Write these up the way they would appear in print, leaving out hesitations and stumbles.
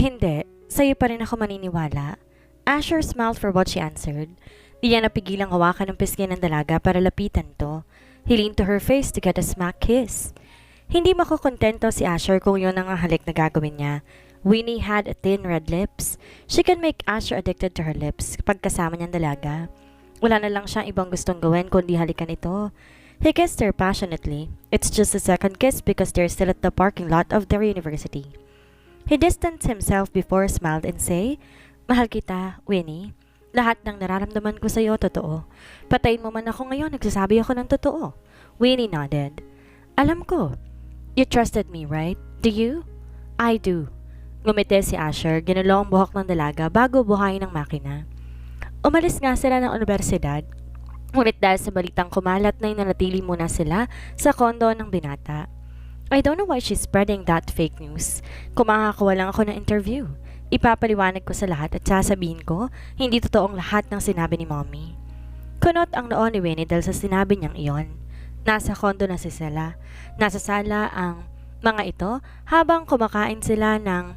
Hindi, sa'yo pa rin ako maniniwala. Asher smiled for what she answered. Di niya napigilang hawakan ng pisngi ng dalaga para lapitan to. He leaned to her face to get a smack kiss. Hindi makukontento si Asher kung yun ang halik na gagawin niya. Winnie had a thin red lips. She can make Asher addicted to her lips kapag kasama niyang dalaga. Wala na lang siyang ibang gustong gawin kundi halikan ito. He kissed her passionately. It's just a second kiss because they're still at the parking lot of their university. He distanced himself before smiled and say, "Mahal kita, Winnie. Lahat ng nararamdaman ko sa'yo, totoo. Patayin mo man ako ngayon, nagsasabi ako ng totoo." Winnie nodded. "Alam ko. You trusted me, right? Do you?" "I do." Ngumiti si Asher, ginulo ang buhok ng dalaga bago buhayin ng makina. Umalis nga sila ng universidad, ngunit dahil sa balitang kumalat na nanatili muna sila sa kondo ng binata. I don't know why she's spreading that fake news. Kung makakakuha lang ako ng interview, ipapaliwanag ko sa lahat at sasabihin ko, hindi totoong lahat ng sinabi ni Mommy. Kunot ang noo ni Winnie dahil sa sinabi niyang iyon. Nasa kondo na si Sela. Nasa sala ang mga ito habang kumakain sila ng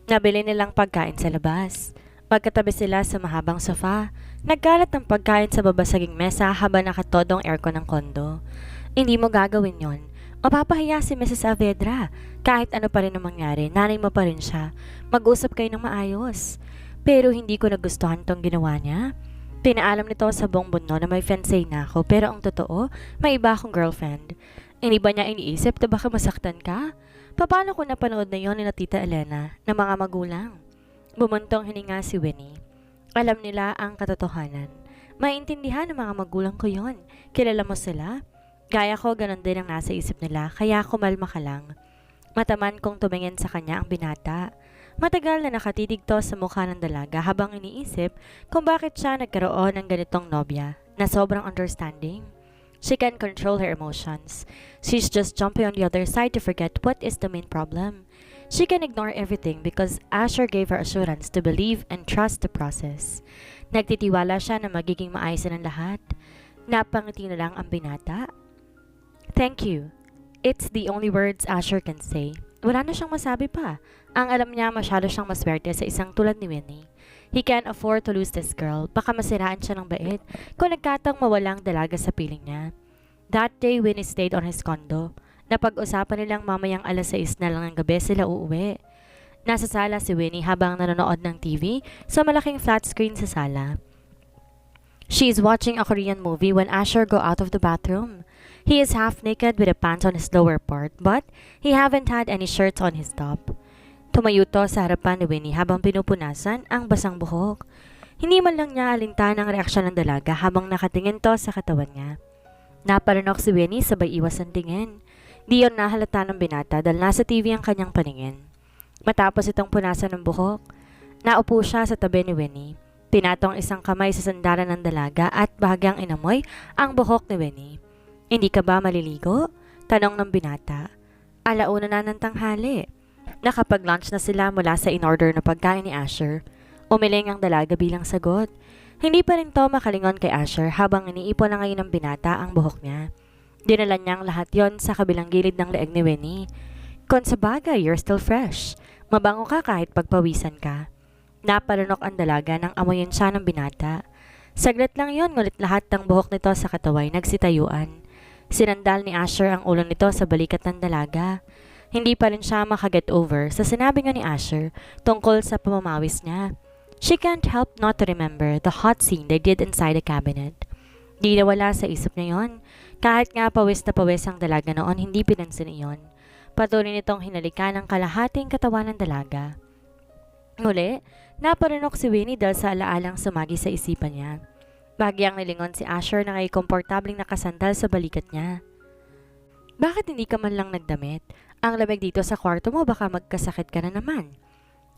nabili nilang pagkain sa labas. Magkatabi sila sa mahabang sofa. Nagkalat ng pagkain sa babasaging mesa habang nakatodong aircon ng kondo. Hindi mo gagawin yon. Mapapahiya si Mrs. Saavedra. Kahit ano pa rin ang mangyari, nanay mo pa rin siya. Mag-usap kayo ng maayos. Pero hindi ko nagustuhan tong ginawa niya. Pinaalam nito sa buong mundo na may fiancé na ako, pero ang totoo, may iba akong girlfriend. Hindi ba niya iniisip na baka masaktan ka? Paano kung napanood na yon ni Tita Elena ng mga magulang? Bumuntong hininga si Winnie. Alam nila ang katotohanan. Maintindihan ng mga magulang ko yon. Kilala mo sila? Gaya ko, ganun din ang nasa isip nila, kaya kumalma ka lang. Mataman kong tumingin sa kanya ang binata. Matagal na nakatitig to sa mukha ng dalaga habang iniisip kung bakit siya nagkaroon ng ganitong nobya na sobrang understanding. She can control her emotions. She's just jumping on the other side to forget what is the main problem. She can ignore everything because Asher gave her assurance to believe and trust the process. Nagtitiwala siya na magiging maayos na ng lahat. Napangiti na lang ang binata. Thank you. It's the only words Asher can say. Wala na siyang masabi pa. Ang alam niya masyado siyang maswerte sa isang tulad ni Winnie. He can't afford to lose this girl. Baka masiraan siya ng bait kung nagkataong mawalang dalaga sa piling niya. That day, Winnie stayed on his condo. Napag-usapan nilang mamayang 6:00 na lang ng gabi sila uuwi. Nasa sala si Winnie habang nanonood ng TV sa malaking flat screen sa sala. She is watching a Korean movie when Asher go out of the bathroom. He is half naked with a pants on his lower part, but he haven't had any shirts on his top. Tumayo to sa harapan ni Winnie habang pinupunasan ang basang buhok. Hindi man lang niya alintan ang reaksyon ng dalaga habang nakatingin to sa katawan niya. Naparanok si Winnie sabay iwas ang tingin. Di yon nahalata ng binata dahil nasa TV ang kanyang paningin. Matapos itong punasan ng buhok, naupo siya sa tabi ni Winnie. Pinatong isang kamay sa sandalan ng dalaga at bahagyang inamoy ang buhok ni Winnie. Hindi ka ba maliligo? Tanong ng binata. 1:00 na ng tanghali. Nakapag-lunch na sila mula sa in-order na pagkain ni Asher. Umiling ang dalaga bilang sagot. Hindi pa rin to makalingon kay Asher habang iniipon na ngayon ng binata ang buhok niya. Dinala niyang lahat yon sa kabilang gilid ng leeg ni Winnie. Kung sa bagay, you're still fresh. Mabango ka kahit pagpawisan ka. Napalanok ang dalaga nang amoyin siya ng binata. Saglit lang yon, ngulit lahat ng buhok nito sa kataway nagsitayuan. Sinandal ni Asher ang ulo nito sa balikat ng dalaga. Hindi pa rin siya makaget over sa sinabi nga ni Asher tungkol sa pamamawis niya. She can't help not to remember the hot scene they did inside the cabinet. Di nawala sa isip niya yon. Kahit nga pawis na pawis ang dalaga noon, hindi pinansin iyon. Patuloy nitong hinalikan ang kalahating katawan ng dalaga. Muli, naparanok si Winnie dahil sa alaalang sumagi sa isipan niya. Bagyang nilingon si Asher na kay komportabling nakasandal sa balikat niya. Bakit hindi ka man lang nagdamit? Ang lamig dito sa kwarto mo, baka magkasakit ka na naman.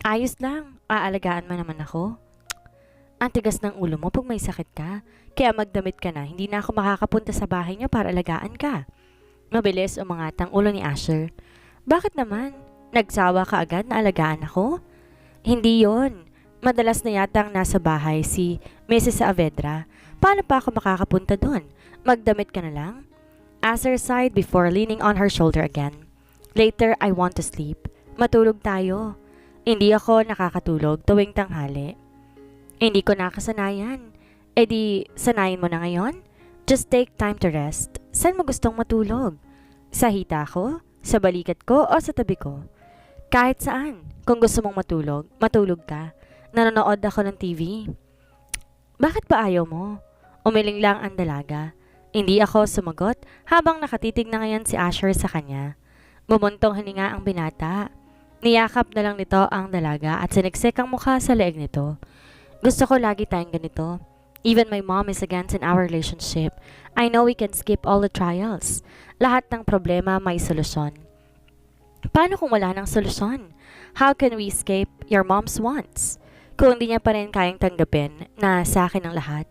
Ayos lang, aalagaan mo naman ako. Ang tigas ng ulo mo pag may sakit ka, kaya magdamit ka na, hindi na ako makakapunta sa bahay niyo para alagaan ka. Mabilis umangat ang ulo ni Asher. Bakit naman? Nagsawa ka agad na alagaan ako? Hindi yon. Madalas na yatang nasa bahay si Mrs. Saavedra. Paano pa ako makakapunta doon? Magdamit ka na lang? Asher sighed before leaning on her shoulder again. Later, I want to sleep. Matulog tayo. Hindi ako nakakatulog tuwing tanghali. Hindi ko nakasanayan. E di, sanayin mo na ngayon? Just take time to rest. Saan mo gustong matulog? Sa hita ko? Sa balikat ko o sa tabi ko? Kahit saan. Kung gusto mong matulog, matulog ka. Nanonood ako ng TV. Bakit ba ayaw mo? Umiling lang ang dalaga. Hindi ako sumagot habang nakatitig na ngayon si Asher sa kanya. Bumuntong hininga ang binata. Niyakap na lang nito ang dalaga at siniksik ang mukha sa leeg nito. Gusto ko lagi tayong ganito. Even my mom is against in our relationship. I know we can skip all the trials. Lahat ng problema may solusyon. Paano kung wala ng solusyon? How can we escape your mom's wants? Kung hindi niya pa rin kayang tanggapin na sa akin ang lahat,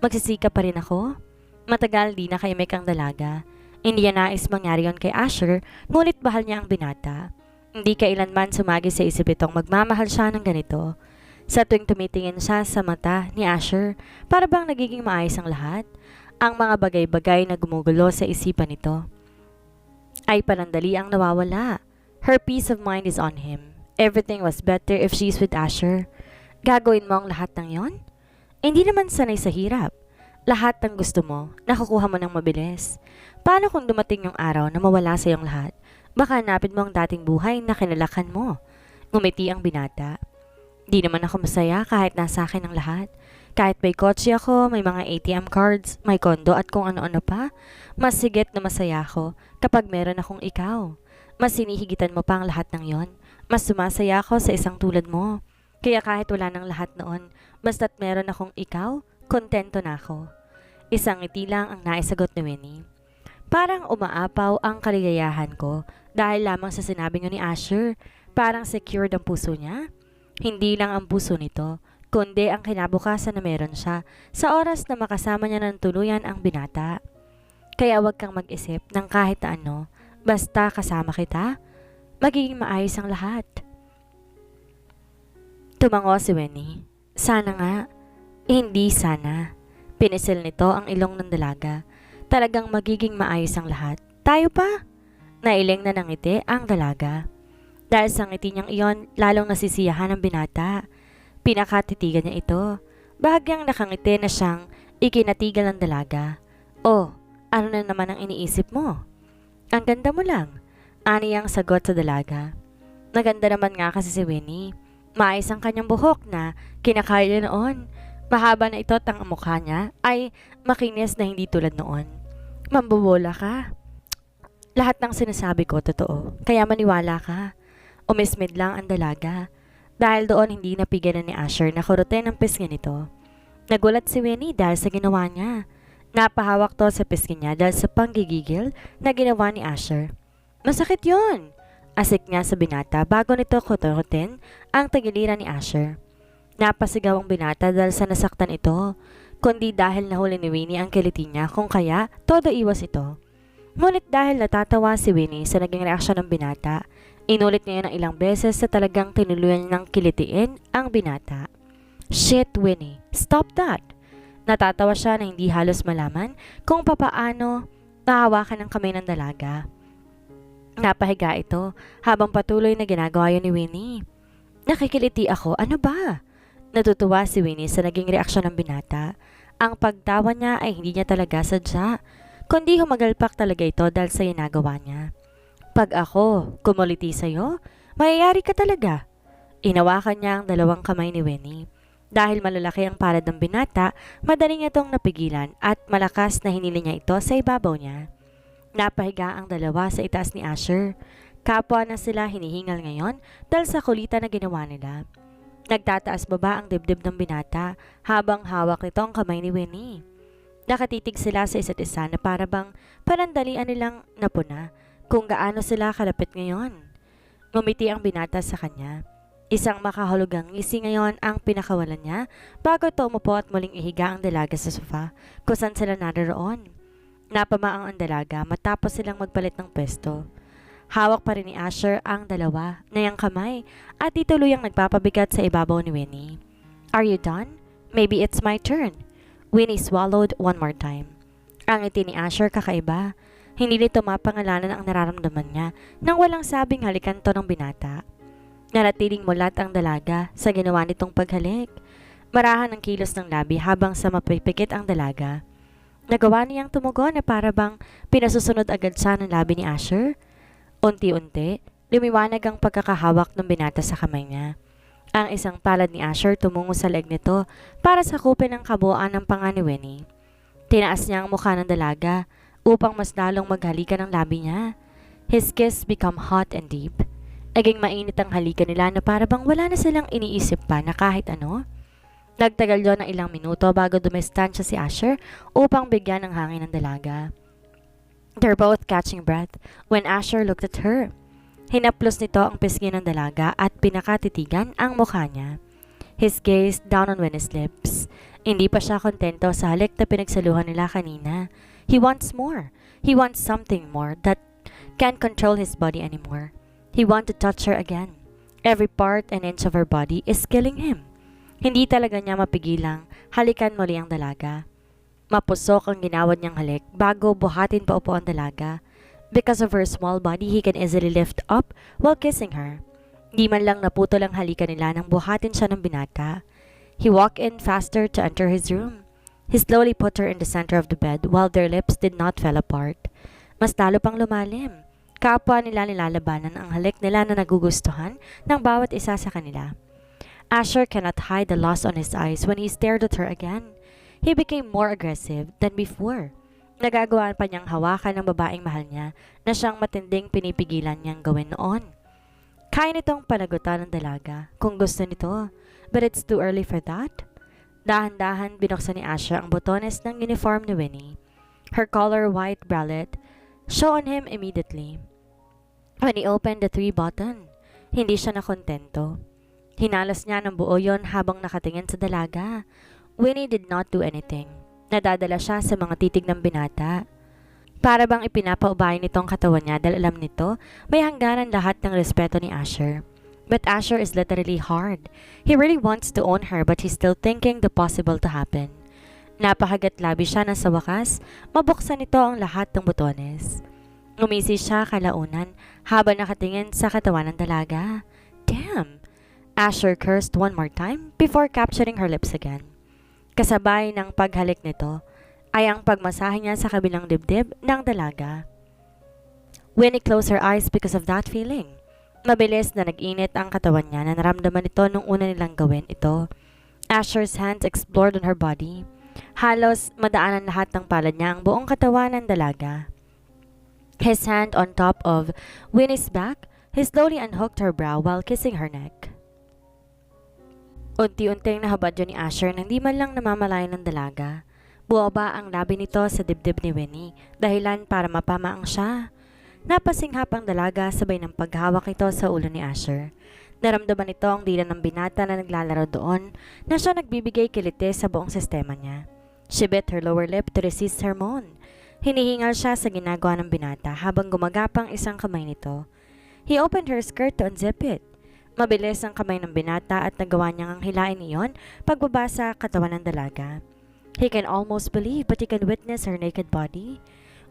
magsisika pa rin ako? Matagal di na kaimik ang dalaga. Hindi niya nais mangyari yon kay Asher, ngunit bahal niya ang binata. Hindi kailanman sumagi sa isip itong magmamahal siya ng ganito. Sa tuwing tumitingin siya sa mata ni Asher, para bang nagiging maayos ang lahat? Ang mga bagay-bagay na gumugulo sa isipan nito ay panandali ang nawawala. Her peace of mind is on him. Everything was better if she's with Asher. Gagawin mo ang lahat ng yon? Hindi naman sanay sa hirap. Lahat ng gusto mo, nakukuha mo ng mabilis. Paano kung dumating yung araw na mawala sa iyong lahat? Baka hanapin mo ang dating buhay na kinalakan mo. Ngumiti ang binata. Di naman ako masaya kahit nasa akin ang lahat. Kahit may kotse ako, may mga ATM cards, may kondo at kung ano-ano pa, mas higit na masaya ako kapag meron akong ikaw. Mas sinihigitan mo pa ang lahat ng yon. Mas sumasaya ako sa isang tulad mo. Kaya kahit wala ng lahat noon, basta't meron akong ikaw, kontento na ako. Isang ngiti lang ang naisagot ni Winnie. Parang umaapaw ang kaligayahan ko dahil lamang sa sinabi ni Asher. Parang secured ang puso niya. Hindi lang ang puso nito, kundi ang kinabukasan na meron siya sa oras na makasama niya ng tuluyan ang binata. Kaya huwag kang mag-isip ng kahit na ano, basta kasama kita, magiging maayos ang lahat. Tumango si Winnie. Sana nga. Hindi sana. Pinisil nito ang ilong ng dalaga. Talagang magiging maayos ang lahat. Tayo pa? Nailing na nangiti ang dalaga. Dahil sa ngiti niyang iyon, lalong nasisiyahan ang binata. Pinakatitigan niya ito. Bahagyang nakangiti na siyang ikinatigal ng dalaga. Oh, ano na naman ang iniisip mo? Ang ganda mo lang. Ani ang sagot sa dalaga. Naganda naman nga kasi si Winnie. Maayos ang kanyang buhok na kinakaya noon. Mahaba na ito at ang mukha niya ay makinis na hindi tulad noon. Mambobola ka. Lahat ng sinasabi ko totoo, kaya maniwala ka. Umismid lang ang dalaga. Dahil doon hindi napigilan ni Asher na kurutin ang pisngi nito. Nagulat si Winnie dahil sa ginawa niya. Napahawak to sa pisngi niya dahil sa panggigigil na ginawa ni Asher. Masakit yon! Asik niya sa binata bago nito kurutin ang tagiliran ni Asher. Napasigaw ang binata dahil sa nasaktan ito, kundi dahil nahuli ni Winnie ang kiliti niya kung kaya todo iwas ito. Ngunit dahil natatawa si Winnie sa naging reaksyon ng binata, inulit niya ng ilang beses sa talagang tinuluyan ng kilitiin ang binata. Shit, Winnie, stop that! Natatawa siya na hindi halos malaman kung papaano nahawakan ng kamay ng dalaga. Napahiga ito habang patuloy na ginagawa yun ni Winnie. Nakikiliti ako, ano ba? Natutuwa si Winnie sa naging reaksyon ng binata. Ang pagtawa niya ay hindi niya talaga sadya, kundi humagalpak talaga ito dahil sa ginagawa niya. Pag ako kumuliti sa'yo, mayayari ka talaga. Inawakan niya ang dalawang kamay ni Winnie. Dahil malalaki ang palad ng binata, madali niya itong napigilan at malakas na hinili niya ito sa ibabaw niya. Napahiga ang dalawa sa itaas ni Asher. Kapwa na sila hinihingal ngayon dahil sa kulitan na ginawa nila. Nagtataas baba ang dibdib ng binata habang hawak nito ang kamay ni Winnie. Nakatitig sila sa isa't isa na para bang panandalian nilang napuna kung gaano sila kalapit ngayon. Ngumiti ang binata sa kanya. Isang makahulugang ngisi ngayon ang pinakawalan niya bago ito umupo at muling ihiga ang dalaga sa sofa kung saan sila naroon. Napamaang ang dalaga matapos silang magpalit ng pwesto. Hawak pa rin ni Asher ang dalawa na yang kamay at ituluyang nagpapabigat sa ibabaw ni Winnie. Are you done? Maybe it's my turn. Winnie swallowed one more time. Ang ngiti ni Asher kakaiba. Hindi nito mapangalanan ang nararamdaman niya nang walang sabing halikan to ng binata. Nanatiling mulat ang dalaga sa ginawa nitong paghalik. Marahan ang kilos ng labi habang sa mapipikit ang dalaga. Nagawa niyang tumugon na para bang pinasusunod agad siya ng labi ni Asher. Unti-unti, lumiwanag ang pagkakahawak ng binata sa kamay niya. Ang isang palad ni Asher tumungo sa leg nito para sakupin ang kabuuan ng panga ni Winnie. Tinaas niya ang mukha ng dalaga upang mas lalong maghalikan ang labi niya. His kiss become hot and deep. Naging mainit ang halikan nila na para bang wala na silang iniisip pa na kahit ano. Nagtagal yon ng ilang minuto bago dumistansya si Asher upang bigyan ng hangin ng dalaga. They're both catching breath when Asher looked at her. Hinaplos nito ang pisngi ng dalaga at pinakatitigan ang mukha niya. His gaze down on Winnie's lips. Hindi pa siya kontento sa halik na pinagsaluhan nila kanina. He wants more. He wants something more that can't control his body anymore. He wants to touch her again. Every part and inch of her body is killing him. Hindi talaga niya mapigilang halikan muli ang dalaga. Mapusok ang ginawad niyang halik bago buhatin pa upo ang dalaga. Because of her small body, he can easily lift up while kissing her. Di man lang naputol ang halikan nila nang buhatin siya ng binata. He walked in faster to enter his room. He slowly put her in the center of the bed while their lips did not fall apart. Mas lalo pang lumalim. Kapwa nila nilalabanan ang halik nila na nagugustuhan ng bawat isa sa kanila. Asher cannot hide the loss on his eyes when he stared at her again. He became more aggressive than before. Nagagawa pa niyang hawakan ng babaeng mahal niya na siyang matinding pinipigilan niyang gawin noon. Kaya nitong panagutan ng dalaga kung gusto nito, but it's too early for that. Dahan-dahan binuksan ni Asher ang botones ng uniform ni Winnie. Her collar white bralette showed on him immediately. When he opened the 3-button, hindi siya nakontento. Hinalas niya ng buo yon habang nakatingin sa dalaga. Winnie did not do anything. Nadadala siya sa mga titig ng binata. Para bang ipinapaubay nitong katawan niya dahil alam nito may hangganan lahat ng respeto ni Asher. But Asher is literally hard. He really wants to own her but he's still thinking the possible to happen. Napakagat labi siya na sa wakas, mabuksan nito ang lahat ng botones. Umisi siya kalaunan habang nakatingin sa katawan ng dalaga. Damn! Asher cursed one more time before capturing her lips again. Kasabay ng paghalik nito ay ang pagmasahe niya sa kabilang dibdib ng dalaga. Winnie closed her eyes because of that feeling. Mabilis na nag-init ang katawan niya na naramdaman nito nung una nilang gawin ito. Asher's hands explored on her body. Halos madaanan lahat ng palad niya ang buong katawan ng dalaga. His hand on top of Winnie's back, he slowly unhooked her brow while kissing her neck. Unti-unting nahabad yun ni Asher nang di man lang namamalayan ng dalaga. Buwaba ang labi nito sa dibdib ni Winnie, dahilan para mapamaang siya. Napasinghap ang dalaga sabay ng paghawak ito sa ulo ni Asher. Naramdaman nito ang dila ng binata na naglalaro doon na siya nagbibigay kiliti sa buong sistema niya. She bit her lower lip to resist her moan. Hinihingal siya sa ginagawa ng binata habang gumagapang isang kamay nito. He opened her skirt to unzip it. Mabilis ang kamay ng binata at nagawa niyang ang hilain iyon pagbaba sa katawan ng dalaga. He can almost believe but he can witness her naked body.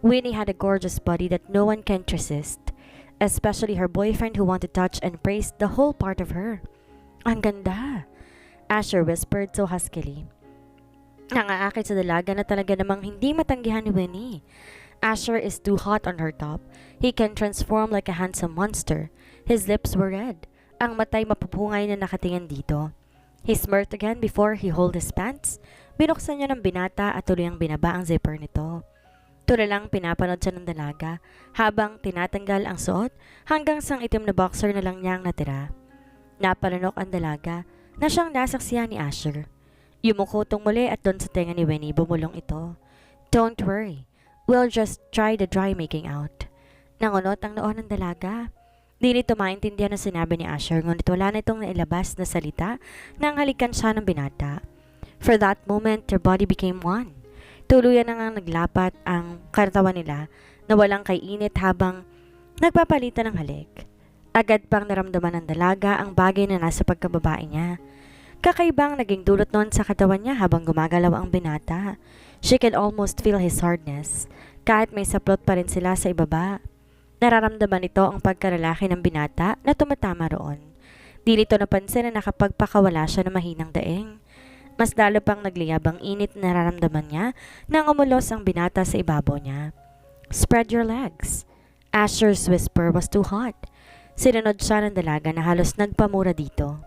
Winnie had a gorgeous body that no one can resist, especially her boyfriend who wanted to touch and praise the whole part of her. Ang ganda! Asher whispered so huskily. Nangaakit sa dalaga na talaga namang hindi matanggihan ni Winnie. Asher is too hot on her top. He can transform like a handsome monster. His lips were red. Ang matay mapupungay na nakatingin dito. He smirked again before he held his pants. Binuksan niya ng binata at tuloy ang binaba ang zipper nito. Tulalang pinapanood siya ng dalaga habang tinatanggal ang suot hanggang sang itim na boxer na lang niya ang natira. Napalanok ang dalaga na siyang nasaksihan ni Asher. Yumuko tong muli at doon sa tenga ni Winnie bumulong ito. Don't worry, we'll just try the dry making out. Nangunot ang noo ng dalaga. Di nito maintindihan ang sinabi ni Asher ngunit wala na itong nailabas na salita nang halikan siya ng binata. For that moment, their body became one. Tuluyan na ngang naglapat ang katawan nila na walang kaiinit habang nagpapalitan ng halik. Agad pang naramdaman ng dalaga ang bagay na nasa pagkababae niya. Kakaibang naging dulot noon sa katawan niya habang gumagalaw ang binata. She could almost feel his hardness, kahit may saplot pa rin sila sa ibaba. Nararamdaman nito ang pagkalalaki ng binata na tumatama roon. Di nito napansin na nakapagpakawala siya ng mahinang daing. Mas lalo pang nagliyab ang init na nararamdaman niya nang umulos ang binata sa ibabaw niya. Spread your legs. Asher's whisper was too hot. Sinunod siya ng dalaga na halos nagpamura dito.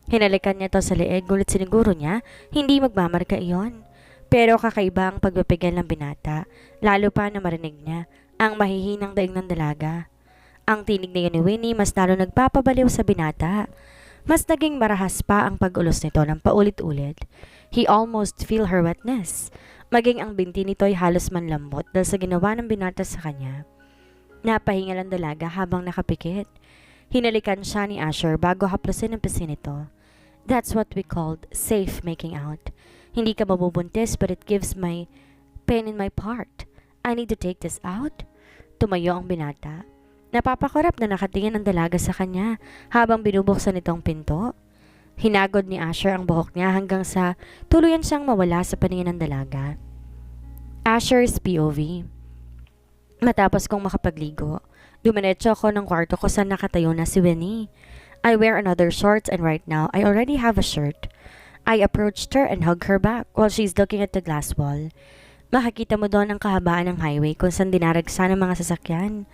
Hinalikan niya to sa leeg, ngunit siniguro niya hindi magmamarka iyon. Pero kakaiba ang pagpapigil ng binata, lalo pa na marinig niya ang mahihinang daing ng dalaga. Ang tinig na yun ni Winnie mas lalo nagpapabaliw sa binata. Mas naging marahas pa ang pag-ulos nito ng paulit-ulit. He almost feel her wetness. Maging ang binti nito'y halos manlambot dahil sa ginawa ng binata sa kanya. Napahingal ang dalaga habang nakapikit. Hinalikan siya ni Asher bago haplusin ang pisin nito. That's what we called safe making out. Hindi ka mabubuntis but it gives my pain in my part. I need to take this out. Tumayo ang binata. Napapakurap na nakatingin ang dalaga sa kanya habang binubuksan itong pinto. Hinagod ni Asher ang buhok niya hanggang sa tuluyan siyang mawala sa paningin ng dalaga. Asher's POV. Matapos kong makapagligo, dumiretso ako ng kwarto ko saan nakatayo na si Winnie. I wear another shorts and right now I already have a shirt. I approached her and hugged her back while she's looking at the glass wall. Makikita mo doon ang kahabaan ng highway kung saan dinaragsa ng mga sasakyan.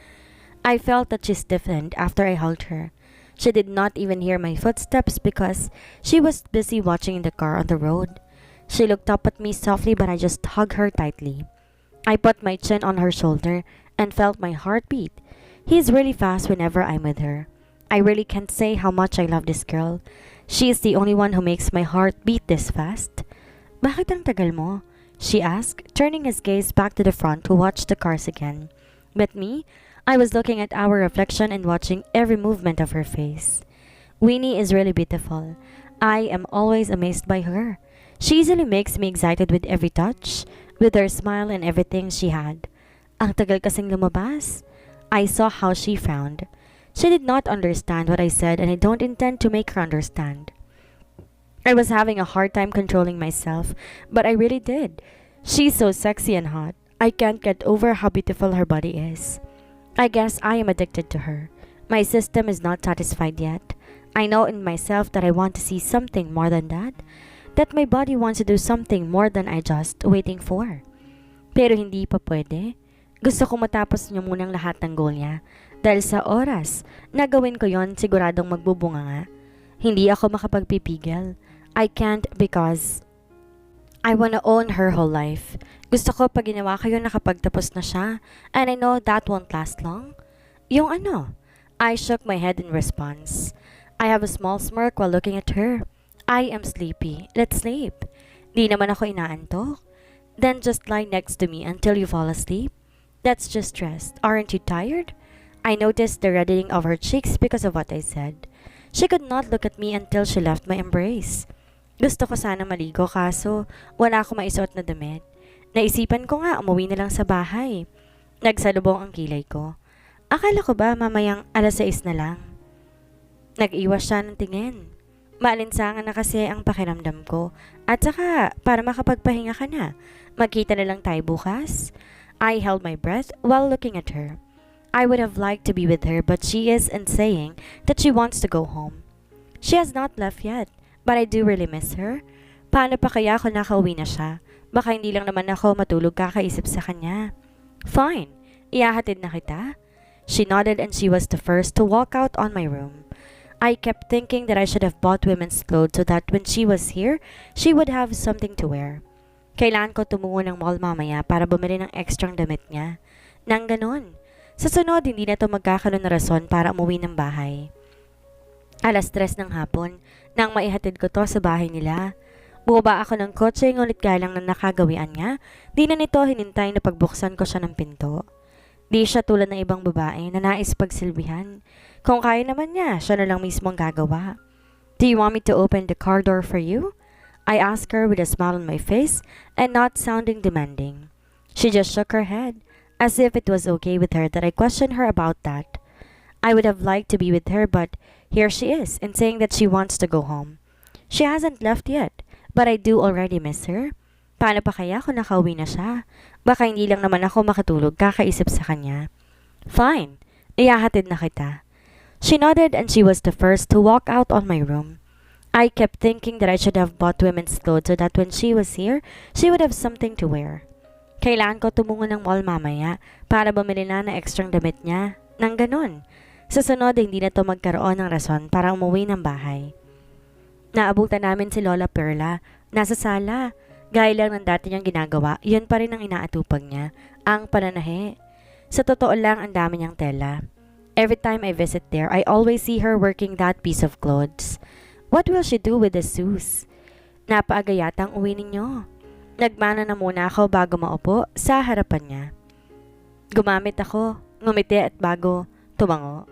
I felt that she stiffened after I hugged her. She did not even hear my footsteps because she was busy watching the car on the road. She looked up at me softly but I just hugged her tightly. I put my chin on her shoulder and felt my heart beat. He's really fast whenever I'm with her. I really can't say how much I love this girl. She is the only one who makes my heart beat this fast. Bakit ang tagal mo? She asked, turning his gaze back to the front to watch the cars again. But me? I was looking at our reflection and watching every movement of her face. Winnie is really beautiful. I am always amazed by her. She easily makes me excited with every touch, with her smile and everything she had. Ang tagal kasing lumabas. I saw how she frowned. She did not understand what I said and I don't intend to make her understand. I was having a hard time controlling myself, but I really did. She's so sexy and hot. I can't get over how beautiful her body is. I guess I am addicted to her. My system is not satisfied yet. I know in myself that I want to see something more than that my body wants to do something more than I just waiting for. Pero hindi pa pwede. Gusto ko matapos niya munang lahat ng goal niya. Dahil sa oras na gawin ko yon, siguradong magbubunga nga. Hindi ako makapagpipigil. I can't because I wanna own her whole life. Gusto ko pag ginawa ko yun nakapagtapos na siya. And I know that won't last long. Yung ano? I shook my head in response. I have a small smirk while looking at her. I am sleepy. Let's sleep. Di naman ako inaantok. Then just lie next to me until you fall asleep. That's just rest. Aren't you tired? I noticed the reddening of her cheeks because of what I said. She could not look at me until she left my embrace. Gusto ko sana maligo kaso wala akong maisuot na damit. Naisipan ko nga umuwi na lang sa bahay. Nagsalubong ang kilay ko. Akala ko ba mamayang 6:00 na lang? Nag-iwas siya ng tingin. Maalinsangan na kasi ang pakiramdam ko. At saka para makapagpahinga ka na. Magkita na lang tayo bukas. I held my breath while looking at her. I would have liked to be with her but she is saying that she wants to go home. She has not left yet. But I do really miss her. Paano pa kaya kung nakauwi na siya? Baka hindi lang naman ako matulog kakaisip sa kanya. Fine. Ihahatid na kita. She nodded and she was the first to walk out on my room. I kept thinking that I should have bought women's clothes so that when she was here, she would have something to wear. Kailangan ko tumungo ng mall mamaya para bumili ng extrang damit niya. Nang ganon. Sa sunod, hindi na to magkakaroon na rason para umuwi ng bahay. 3:00 ng hapon, nang maihatid ko to sa bahay nila. Bumaba ako ng kotse ngunit galang na nakagawian niya, di na nito hinintay na pagbuksan ko siya ng pinto. Di siya tulad ng ibang babae na nais pagsilbihan. Kung kaya naman niya, siya na lang mismo ang gagawa. Do you want me to open the car door for you? I asked her with a smile on my face and not sounding demanding. She just shook her head, as if it was okay with her that I questioned her about that. I would have liked to be with her but here she is and saying that she wants to go home. She hasn't left yet, but I do already miss her. Paano pa kaya kung nakauwi na siya? Baka hindi lang naman ako makatulog kakaisip sa kanya. Fine, ihahatid na kita. She nodded and she was the first to walk out on my room. I kept thinking that I should have bought women's clothes so that when she was here, she would have something to wear. Kailangan ko tumungo ng mall mamaya para bumili na ng ekstrang damit niya. Nang ganon. Sa sunod, hindi na to magkaroon ng rason para umuwi ng bahay. Naabutan namin si Lola Perla. Nasa sala. Gaya lang ng dati niyang ginagawa, yun pa rin ang inaatupag niya, ang pananahe. Sa totoo lang, ang dami niyang tela. Every time I visit there, I always see her working that piece of clothes. What will she do with the shoes? Napaaga yata ang uwi ninyo. Nagmana na muna ako bago maupo sa harapan niya. Gumamit ako, ngumiti at bago tumango.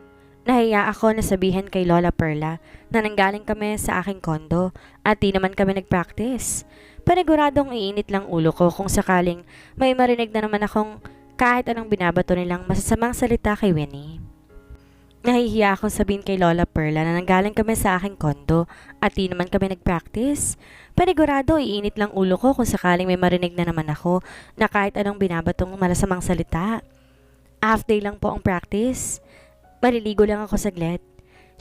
Nahiya ako na sabihin kay Lola Perla na nanggaling kami sa aking kondo at di naman kami nag-practice. Paniguradong iinit lang ulo ko kung sakaling may marinig na naman akong kahit anong binabato nilang masasamang salita kay Winnie. Nahihiya akong sabihin kay Lola Perla na nanggaling kami sa aking kondo at di naman kami nag-practice. Panigurado iinit lang ulo ko kung sakaling may marinig na naman ako na kahit anong binabatong malasamang salita. Half day lang po ang practice. Maliligo lang ako saglit.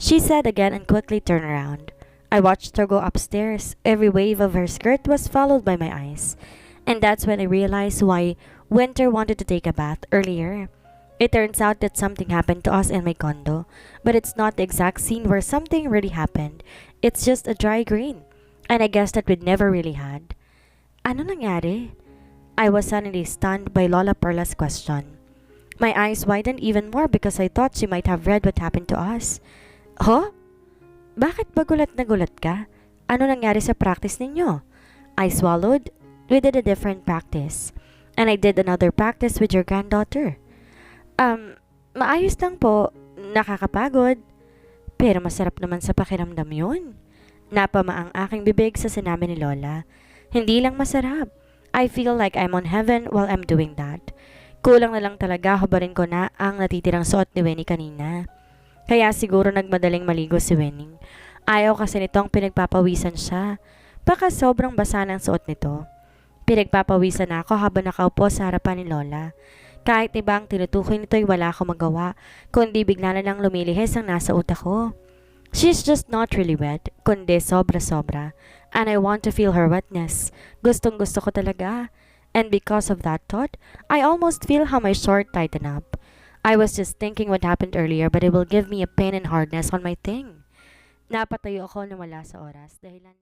She said again and quickly turned around. I watched her go upstairs. Every wave of her skirt was followed by my eyes. And that's when I realized why Winter wanted to take a bath earlier. It turns out that something happened to us in my condo, but it's not the exact scene where something really happened. It's just a dry green. And I guess that we'd never really had. Ano nangyari? I was suddenly stunned by Lola Perla's question. My eyes widened even more because I thought she might have read what happened to us. Huh? Bakit ba gulat na gulat ka? Ano nangyari sa practice ninyo? I swallowed. We did a different practice. And I did another practice with your granddaughter. Maayos lang po. Nakakapagod. Pero masarap naman sa pakiramdam yun. Napama ang aking bibig sa sinabi ni Lola. Hindi lang masarap. I feel like I'm on heaven while I'm doing that. Kulang na lang talaga hubarin ko na ang natitirang suot ni Winnie kanina. Kaya siguro nagmadaling maligo si Winnie. Ayaw kasi nitong pinagpapawisan siya. Baka sobrang basa ng suot nito. Pinagpapawisan na ako habang nakaupo sa harapan ni Lola. Kahit iba ang tinutukoy nito'y wala akong magawa, kundi bigla na lang lumilihis ang nasa utak ko. She's just not really wet, kundi sobra-sobra. And I want to feel her wetness. Gustong gusto ko talaga. And because of that thought, I almost feel how my short tightened up. I was just thinking what happened earlier but it will give me a pain and hardness on my thing. Napatayo ako na wala sa oras dahilan